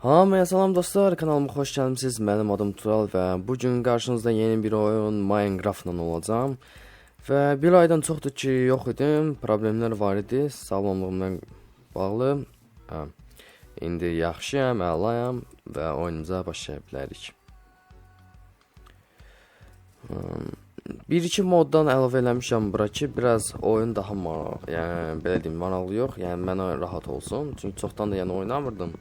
Hamıya salam dostlar, kanalıma xoş gəlmisiniz. Mənim adım Tural və bugün qarşınızda yeni bir oyun Minecraftla olacağım. Və bir aydan çoxdur ki, yox idim, problemlər var idi, sağlamlığımla bağlı. İndi yaxşıyam, əlayam və oyunumuza başlaya bilərik. Bir-iki moddan əlavə eləmişəm bura ki, biraz oyun daha belə deyim, maraqlı yox, yəni mənə rahat olsun. Çünki çoxdan da oynamırdım.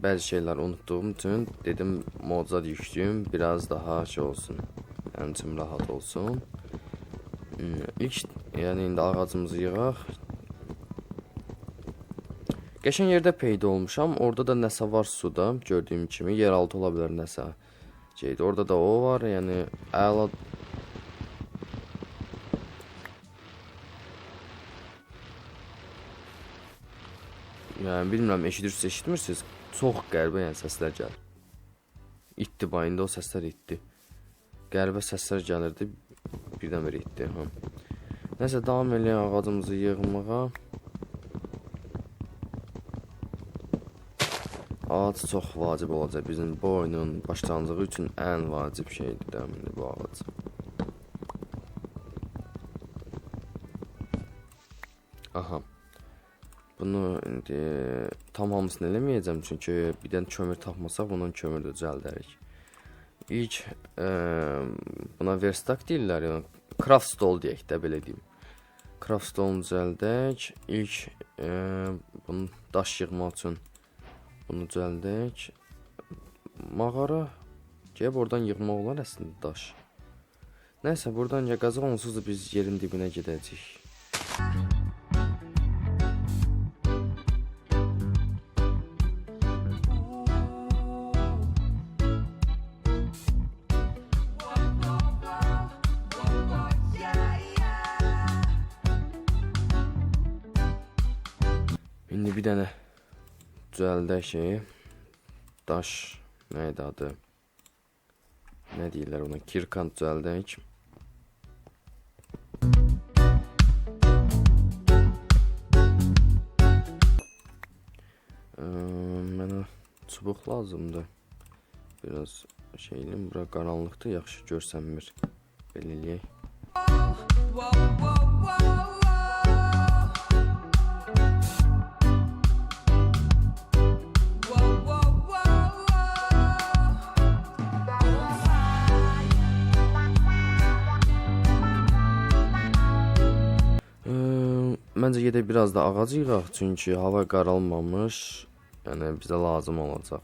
Bəzi şeylər unutduğum üçün dedim modza yükləyim, biraz daha şey olsun, yəni üçün rahat olsun. İlk, yəni indi ağacımızı yığaq. Qəşəng yerdə peyda olmuşam, orada da nəsə var suda, gördüyüm kimi, yeraltı ola bilər nəsə şeydir. Orada da o var, yəni əla. Yəni bilmirəm, eşidirsiniz, eşitmirsiniz? Çox qəribə səslər gəlir. İtdi bayında o səslər itdi. Qəribə səslər gəlirdi, birdən bir itdi. Nəsə, davam eləyək ağacımızı yığmağa. Ağac çox vacib olacaq bizim bu oyunun başlanğıcı üçün ən vacib şeydir də bu ağac. Aha. Bunu indi tam hamısını eləməyəcəm, çünki bir dənə kömür tapmasaq, bunun kömür də düzəldərik. İlk buna verstak deyirlər, yəni craft stall deyək də, belə deyim. Craft stall'unu düzəldək. İlk bunu daş yığmaq üçün bunu düzəldək. Mağara gəlib oradan yığmaq olar əslində daş. Nəysə, buradan ya qazaq, onsuz da biz yerin dibinə gedəcəyik. İndi bir dənə düzəldək şeyi, daş, neydi adı, nə deyirlər ona, kirkant düzəldək. Mənə çubuq lazımdır, biraz şeylim, bura qaranlıqda, yaxşı görsənmir, belə eləyək. Məncə gedək biraz da ağac yığaq, çünki hava qaralmamış, yəni bizə lazım olacaq.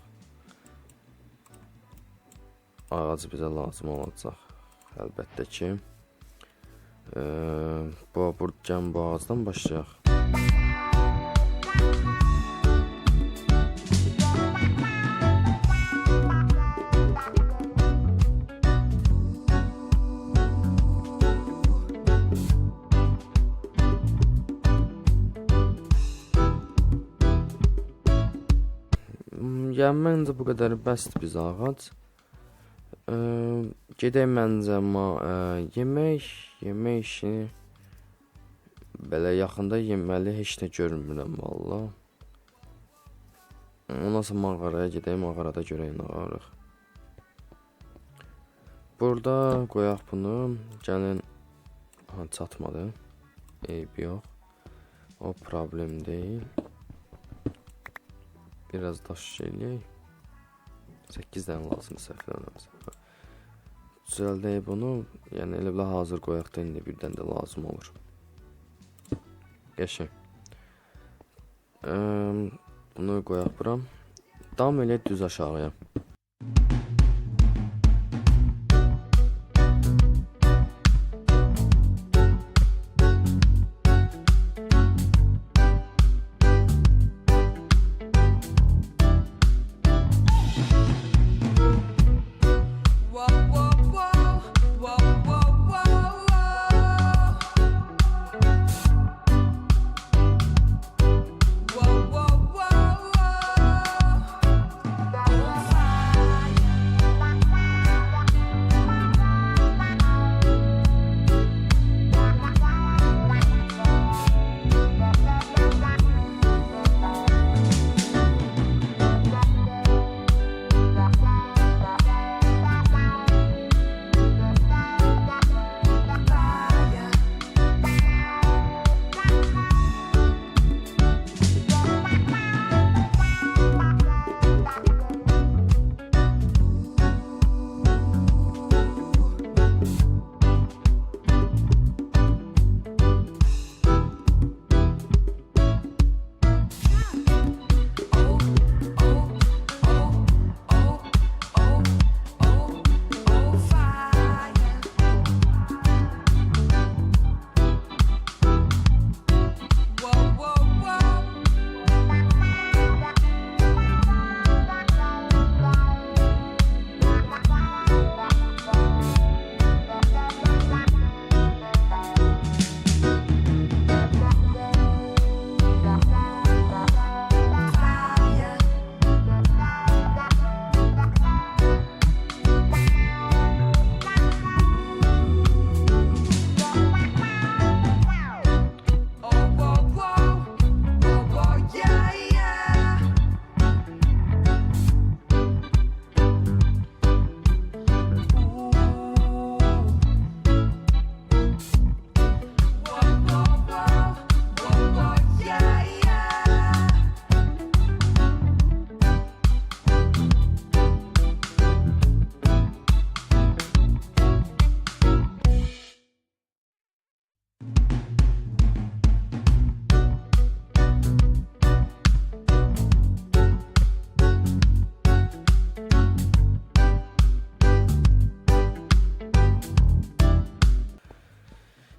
Ağac bizə lazım olacaq, əlbəttə ki. Buradan bu ağacdan başlayaq. Yəni məncə bu qədər bəsdir bizə ağac. Gedək məncə yemək işini belə yaxında yeməli heç nə görmürəm valla. Ondan sonra mağaraya gedək, mağarada görək nə arıq. Burada qoyaq bunu, gəlin, çatmadı, eybi yox, o problem deyil. Biraz daş eləyək. 8 dənə lazım səhvlənəmsə. Düzəldək bunu, yəni elə bilə hazır qoyaq da indi birdən də lazım olur. Qəşəng. Bunu qoyaq bura. Davam eləyək düz aşağıya.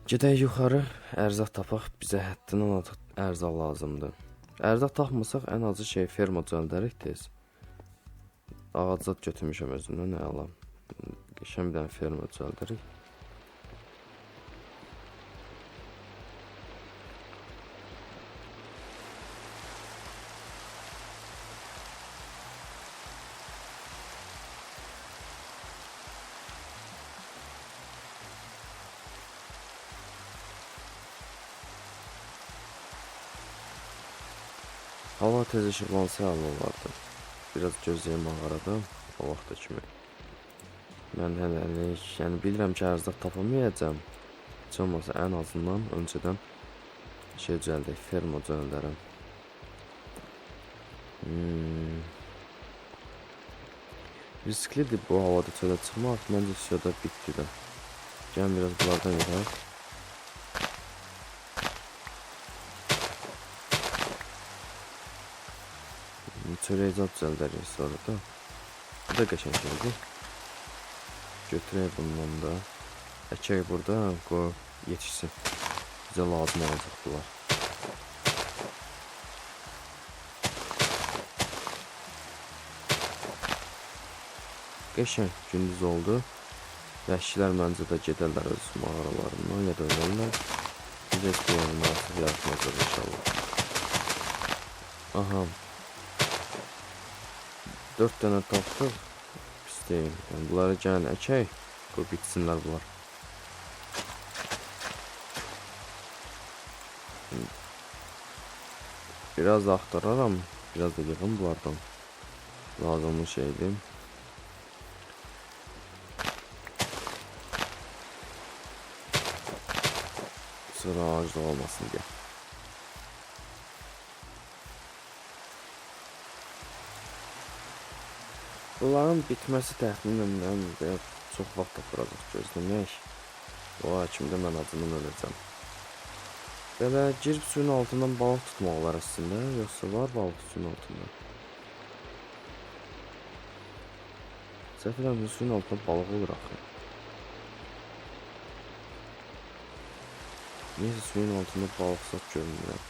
Gedək yuxarı, ərzaq tapaq. Bizə həddindən artıq ərzaq lazımdır. Ərzaq tapmasaq ən azı şey ferma düzəldərik tez. Ağac götürmüşəm özümdən, əla. Qəşəng bir dənə ferma düzəldərik. Hava tez işıqlansa həll olardı. Biraz gözləyim mağarada, o vaxta kimi. Mən hələlik, yəni bilirəm ki, ərzaq tapamayacam. Heç olmasa ən azından öncədən şey düzəldək, ferma düzəldərəm. Risklidir bu havada çölə çıxmaq, məncə şurada bitdi də. Gəlin biraz bunlardan yığaq. Çörəyi zat düzəldərik sonra da. Bu da qəşəng şeydir. Götürək bundan da. Əkək burada, qoy yetişsin. Bizə lazım olacaq bunlar. Qəşəng gündüz oldu. Vəhşilər məncə də gedərlər öz mağaralarından ya da ölərlər. Biz heç bir yerin artıq yaratmayacaq inşallah. Aha. 4 dənə tapdıq. Pis deyil. Yəni, bunları gəlin əkək. Qoy bitsinlər bunlar. Biraz da axtararam. Biraz da yığım bunlardan. Lazımlı şeydir. Sıra ağacda olmasın deyə. Bunların bitməsi təxminən çox vaxt aparacaq gözləmək. O hakimdə mən acından öləcəm. Belə girib suyun altından balıq tutmaq olar əslində, yoxsa var balıq suyun altında? Səhv eləmirəm, suyun altında balıq olur axı. Neyse suyun altında balıq zat görünmür.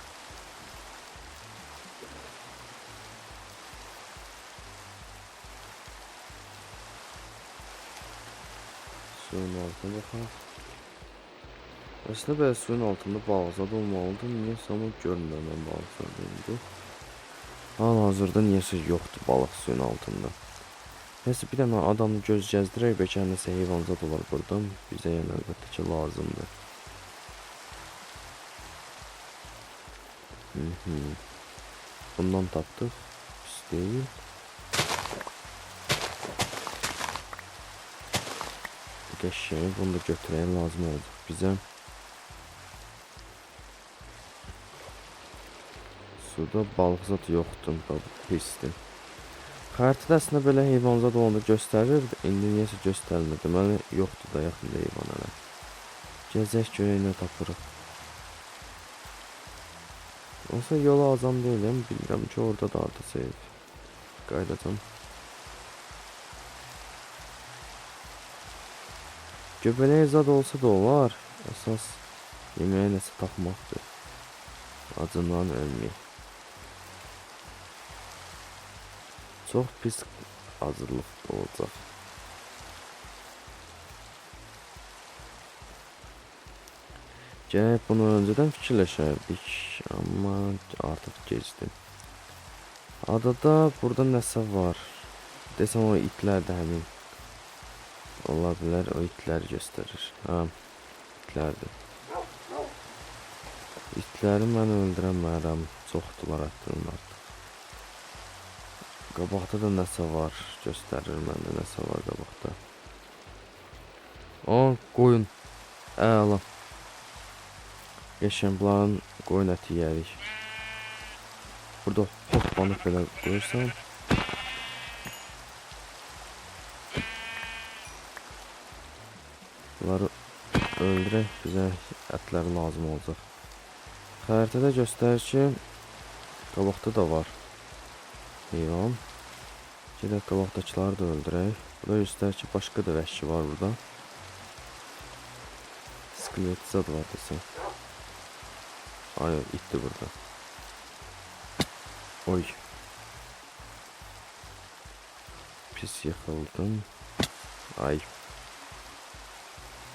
Suyun altına baxaq. Əslində belə suyun altında balıqzad olmalıdır. Niyəsə ama görmürəm mən balıqzad indi. Hal-hazırda niyəsə yoxdur balıq suyun altında. Neyse bir dənə adamı göz gəzdirək, bəlkə nəsə heyvanzad olar buradan. Bizə yəni əlbəttə ki lazımdır. Bundan tapdıq. Pis deyil. Qəşəng, bunu da götürəyim, lazım olacaq bizə. Suda balıqzad yoxdur, pisdir. Xəritədə əslində belə heyvanzad olanda göstərir, indi niyəsə göstərmir. Deməli, yoxdur da yaxında heyvan hələ. Gəzək görək nə tapırıq. Olsa yola azam deyiləm, bilirəm ki, orada da artacaq. Qaydacam. Göbələyə zad olsa da olar. Əsas yeməyə nəsə tapmaqdır. Acından ölməyək. Çox pis acılıq olacaq. Gərək bunu öncədən fikirləşərdik, amma artıq gecdir. Adada burada nəsə var. Desəm o itlər də həmin. Ola bilər, o itləri göstərir. Ha, itlərdir. İtləri mən öldürəmərəm. Çoxdular hətta artıq. Qabaqda da nəsə var. Göstərir məndə nəsə var qabaqda. O, qoyun. Əla. Qəşəng bunların qoyun əti yeyərik. Burada hoppanıb belə qoyursan. Bunları öldürək, bizə ətləri lazım olacaq. Xəritədə göstərir ki, qabaqda da var heyvan. Gedək qabaqdakiləri da öldürək. Burada göstərir ki, başqa da vəhşi var burada. Yetizad var desem. Ay itti burada. Oy. Pis yıkıldım. Ay.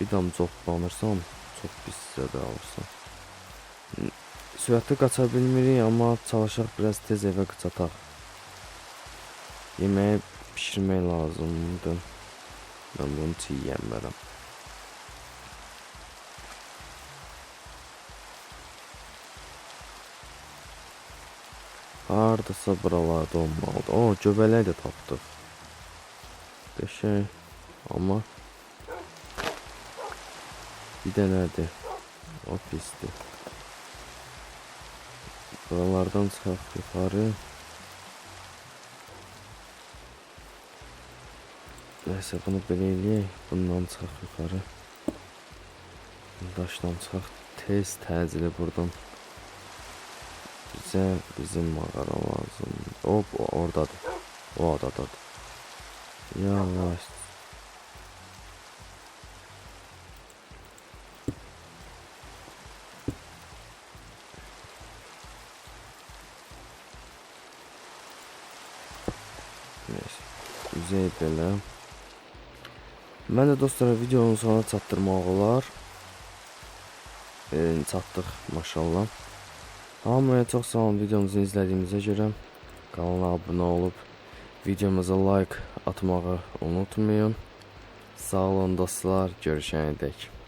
Bir dam coplanırsam çok pis zədə alırsam. Sürətli qaça bilmirik, amma çalışaq biraz tez evə çataq. Yeməyi pişirmək lazımdır. Mən bunu çiğyənmərəm. Hardasa buralarda olmalıdır. O, göbələk də tapdıq. Qəşəng. Amma bir dənədir. O pisdir. Buralardan çıxaq yuxarı. Neyse bunu belə eləyək. Bundan çıxaq yuxarı. Daşdan çıxaq. Tez təcili buradan. Bizə bizim mağara lazım. Hop, oradadır. O adadadır. Yavaş. Neyse. Üzey belə. Mən də dostlar videonun sonuna çatdırmaq olar. Çatdıq maşallah. Hamıya çox sağ olun videomuzu izlədiyinizə görə. Kanala abunə olub videomuza like atmağı unutmayın. Sağ olun dostlar, görüşənədək.